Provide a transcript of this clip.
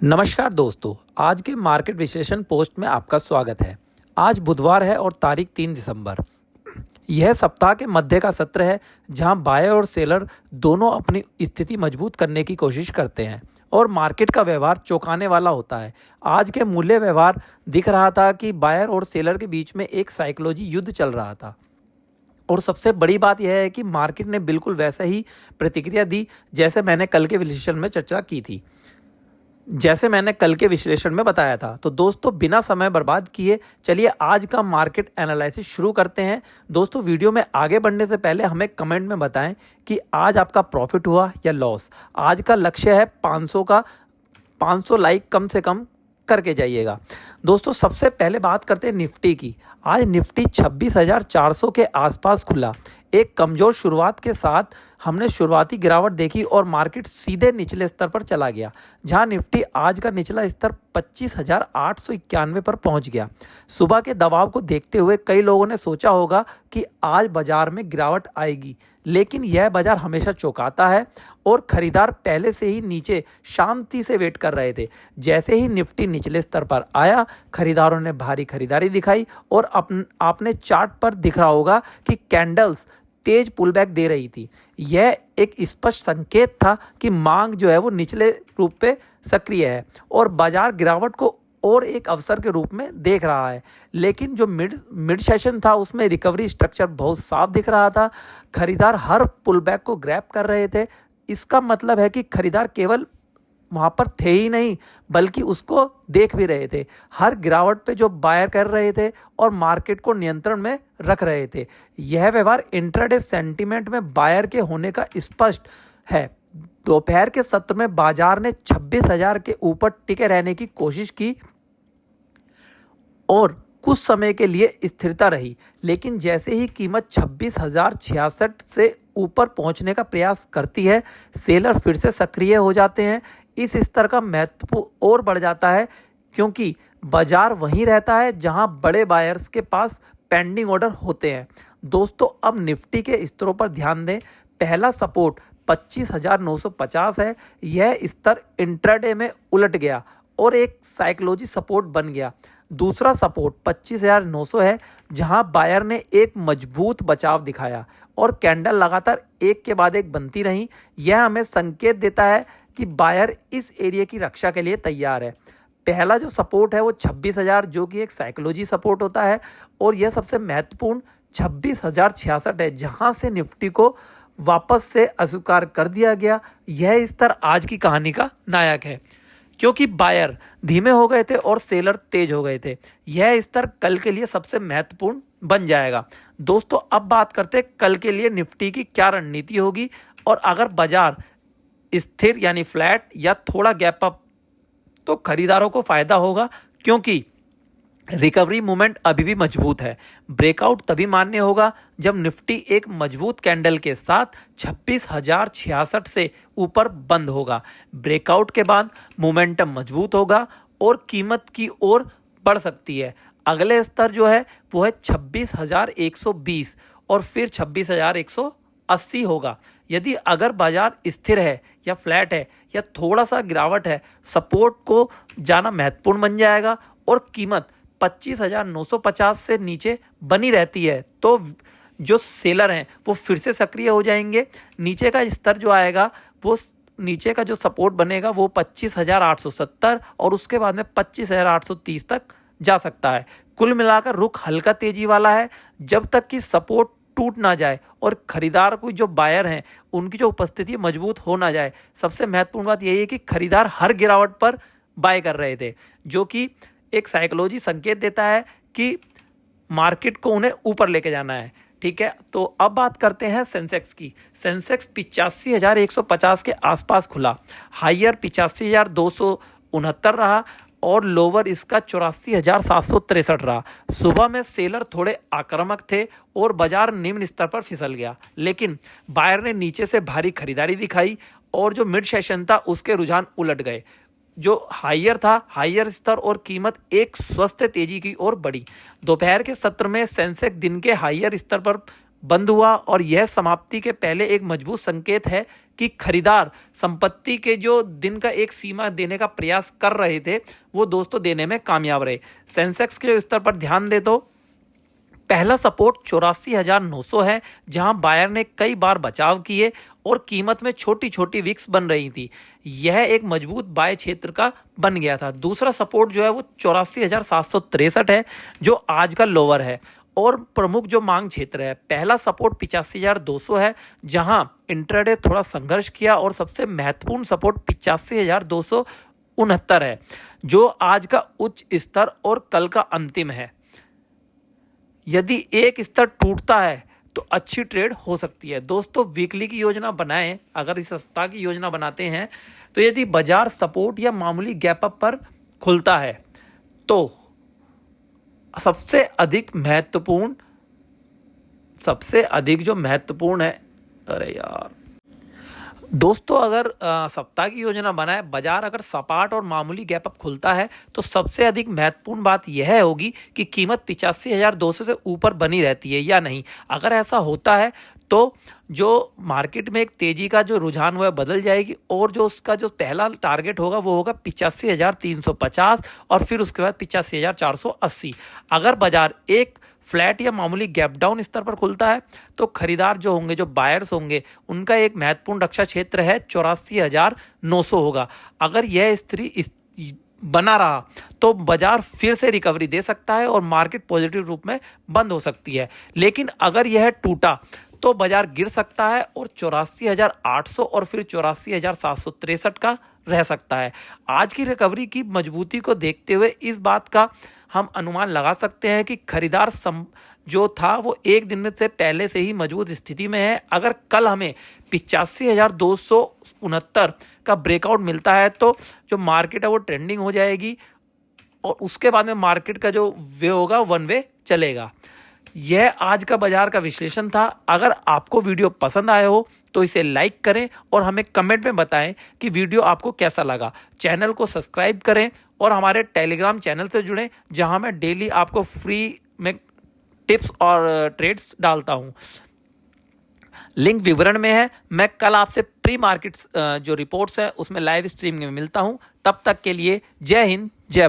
नमस्कार दोस्तों, आज के मार्केट विश्लेषण पोस्ट में आपका स्वागत है। आज बुधवार है और तारीख 3 दिसंबर। यह सप्ताह के मध्य का सत्र है जहां बायर और सेलर दोनों अपनी स्थिति मजबूत करने की कोशिश करते हैं और मार्केट का व्यवहार चौंकाने वाला होता है। आज के मूल्य व्यवहार दिख रहा था कि बायर और सेलर के बीच में एक साइकोलॉजी युद्ध चल रहा था और सबसे बड़ी बात यह है कि मार्केट ने बिल्कुल वैसा ही प्रतिक्रिया दी जैसे मैंने कल के विश्लेषण में चर्चा की थी, जैसे मैंने कल के विश्लेषण में बताया था। तो दोस्तों, बिना समय बर्बाद किए चलिए आज का मार्केट एनालिसिस शुरू करते हैं। दोस्तों, वीडियो में आगे बढ़ने से पहले हमें कमेंट में बताएं कि आज आपका प्रॉफिट हुआ या लॉस। आज का लक्ष्य है 500 का, 500 लाइक कम से कम करके जाइएगा। दोस्तों, सबसे पहले बात करते हैं निफ्टी की। आज निफ्टी 26,400 के आसपास खुला। एक कमजोर शुरुआत के साथ हमने शुरुआती गिरावट देखी और मार्केट सीधे निचले स्तर पर चला गया, जहां निफ्टी आज का निचला स्तर 25,891 पर पहुंच गया। सुबह के दबाव को देखते हुए कई लोगों ने सोचा होगा कि आज बाजार में गिरावट आएगी, लेकिन यह बाजार हमेशा चौंकाता है और खरीदार पहले से ही नीचे शांति से वेट कर रहे थे। जैसे ही निफ्टी निचले स्तर पर आया, खरीदारों ने भारी खरीदारी दिखाई और आपने चार्ट पर दिख रहा होगा कि कैंडल्स तेज पुलबैक दे रही थी। यह एक स्पष्ट संकेत था कि मांग जो है वो निचले रूप पे सक्रिय है और बाजार गिरावट को और एक अवसर के रूप में देख रहा है। लेकिन जो मिड सेशन था उसमें रिकवरी स्ट्रक्चर बहुत साफ दिख रहा था। खरीदार हर पुलबैक को ग्रैब कर रहे थे। इसका मतलब है कि खरीदार केवल वहाँ पर थे ही नहीं, बल्कि उसको देख भी रहे थे। हर गिरावट पे जो बायर कर रहे थे और मार्केट को नियंत्रण में रख रहे थे। यह व्यवहार इंट्राडे सेंटीमेंट में बायर के होने का स्पष्ट है। दोपहर के सत्र में बाजार ने 26,000 के ऊपर टिके रहने की कोशिश की और कुछ समय के लिए स्थिरता रही, लेकिन जैसे ही कीमत 26,066 से ऊपर पहुंचने का प्रयास करती है, सेलर फिर से सक्रिय हो जाते हैं। इस स्तर का महत्व और बढ़ जाता है क्योंकि बाजार वहीं रहता है जहां बड़े बायर्स के पास पेंडिंग ऑर्डर होते हैं। दोस्तों, अब निफ्टी के स्तरों पर ध्यान दें। पहला सपोर्ट 25,950 है। यह स्तर इंट्राडे में उलट गया और एक साइकोलॉजी सपोर्ट बन गया। दूसरा सपोर्ट 25,900 है, जहां बायर ने एक मजबूत बचाव दिखाया और कैंडल लगातार एक के बाद एक बनती रही। यह हमें संकेत देता है कि बायर इस एरिया की रक्षा के लिए तैयार है। पहला जो सपोर्ट है वो 26,000, जो कि एक साइकोलॉजी सपोर्ट होता है, और यह सबसे महत्वपूर्ण 26,066 है, जहां से निफ्टी को वापस से अस्वीकार कर दिया गया। यह स्तर आज की कहानी का नायक है क्योंकि बायर धीमे हो गए थे और सेलर तेज हो गए थे। यह स्तर कल के लिए सबसे महत्वपूर्ण बन जाएगा। दोस्तों, अब बात करते हैं कल के लिए निफ्टी की क्या रणनीति होगी। और अगर बाजार स्थिर यानी फ्लैट या थोड़ा गैप अप, तो खरीदारों को फायदा होगा क्योंकि रिकवरी मूवमेंट अभी भी मजबूत है। ब्रेकआउट तभी मान्य होगा जब निफ्टी एक मजबूत कैंडल के साथ 26,066 से ऊपर बंद होगा। ब्रेकआउट के बाद मोमेंटम मजबूत होगा और कीमत की ओर बढ़ सकती है। अगले स्तर जो है वो है 26,120 और फिर 26,180 होगा। यदि अगर बाजार स्थिर है या फ्लैट है या थोड़ा सा गिरावट है, सपोर्ट को जाना महत्वपूर्ण बन जाएगा और कीमत 25,950 से नीचे बनी रहती है तो जो सेलर हैं वो फिर से सक्रिय हो जाएंगे। नीचे का स्तर जो आएगा, वो नीचे का जो सपोर्ट बनेगा वो 25,870 और उसके बाद में 25,830 तक जा सकता है। कुल मिलाकर रुख हल्का तेजी वाला है जब तक कि सपोर्ट टूट ना जाए और खरीदार को जो बायर हैं उनकी जो उपस्थिति मजबूत हो ना जाए। सबसे महत्वपूर्ण बात यही है कि खरीदार हर गिरावट पर बाय कर रहे थे, जो कि एक साइकोलॉजी संकेत देता है कि मार्केट को उन्हें ऊपर लेके जाना है। ठीक है, तो अब बात करते हैं सेंसेक्स की। सेंसेक्स 85,150 के आसपास खुला। हायर 85,269 रहा और लोअर इसका 84,763 रहा। सुबह में सेलर थोड़े आक्रामक थे और बाजार निम्न स्तर पर फिसल गया, लेकिन बायर ने नीचे से भारी खरीदारी दिखाई और जो मिड सेशन था उसके रुझान उलट गए। जो हायर था, हायर स्तर और कीमत एक स्वस्थ तेजी की ओर बढ़ी। दोपहर के सत्र में सेंसेक्स दिन के हायर स्तर पर बंद हुआ और यह समाप्ति के पहले एक मजबूत संकेत है कि खरीदार संपत्ति के जो दिन का एक सीमा देने का प्रयास कर रहे थे वो दोस्तों देने में कामयाब रहे। सेंसेक्स के स्तर पर ध्यान दे तो पहला सपोर्ट 84,900 है, जहां बायर ने कई बार बचाव किए और कीमत में छोटी छोटी विक्स बन रही थी। यह एक मजबूत बाय क्षेत्र का बन गया था। दूसरा सपोर्ट जो है वो 84,763 है, जो आज का लोअर है और प्रमुख जो मांग क्षेत्र है। पहला सपोर्ट 85,200 है, जहां इंट्राडे थोड़ा संघर्ष किया और सबसे महत्वपूर्ण सपोर्ट 85,269 है, जो आज का उच्च स्तर और कल का अंतिम है। यदि एक स्तर टूटता है तो अच्छी ट्रेड हो सकती है। दोस्तों वीकली की योजना बनाएं। अगर इस सप्ताह की योजना बनाते हैं तो यदि बाजार सपोर्ट या मामूली गैप अप पर खुलता है तो सबसे अधिक जो महत्वपूर्ण है, अरे यार दोस्तों, अगर सप्ताह की योजना बनाए, बाजार अगर सपाट और मामूली गैप अप खुलता है तो सबसे अधिक महत्वपूर्ण बात यह होगी कि कीमत 85,200 से ऊपर बनी रहती है या नहीं। अगर ऐसा होता है तो जो मार्केट में एक तेजी का जो रुझान हुआ है बदल जाएगी और जो उसका जो पहला टारगेट होगा वो होगा 85,350 और फिर उसके बाद 85,480। अगर बाजार एक फ्लैट या मामूली गैप डाउन स्तर पर खुलता है तो खरीदार जो होंगे, जो बायर्स होंगे, उनका एक महत्वपूर्ण रक्षा क्षेत्र है 84,900 होगा। अगर यह स्थिति बना रहा तो बाजार फिर से रिकवरी दे सकता है और मार्केट पॉजिटिव रूप में बंद हो सकती है। लेकिन अगर यह टूटा तो बाजार गिर सकता है और 84,800 और फिर 84,763 का रह सकता है। आज की रिकवरी की मजबूती को देखते हुए इस बात का हम अनुमान लगा सकते हैं कि खरीदार जो था वो एक दिन में से पहले से ही मजबूत स्थिति में है। अगर कल हमें 85,269 का ब्रेकआउट मिलता है तो जो मार्केट है वो ट्रेंडिंग हो जाएगी और उसके बाद में मार्केट का जो वे होगा वन वे चलेगा। यह आज का बाजार का विश्लेषण था। अगर आपको वीडियो पसंद आया हो तो इसे लाइक करें और हमें कमेंट में बताएं कि वीडियो आपको कैसा लगा। चैनल को सब्सक्राइब करें और हमारे टेलीग्राम चैनल से जुड़ें, जहां मैं डेली आपको फ्री में टिप्स और ट्रेड्स डालता हूं। लिंक विवरण में है। मैं कल आपसे प्री मार्केट जो रिपोर्ट्स है उसमें लाइव स्ट्रीमिंग में मिलता हूं। तब तक के लिए जय हिंद, जय भारत।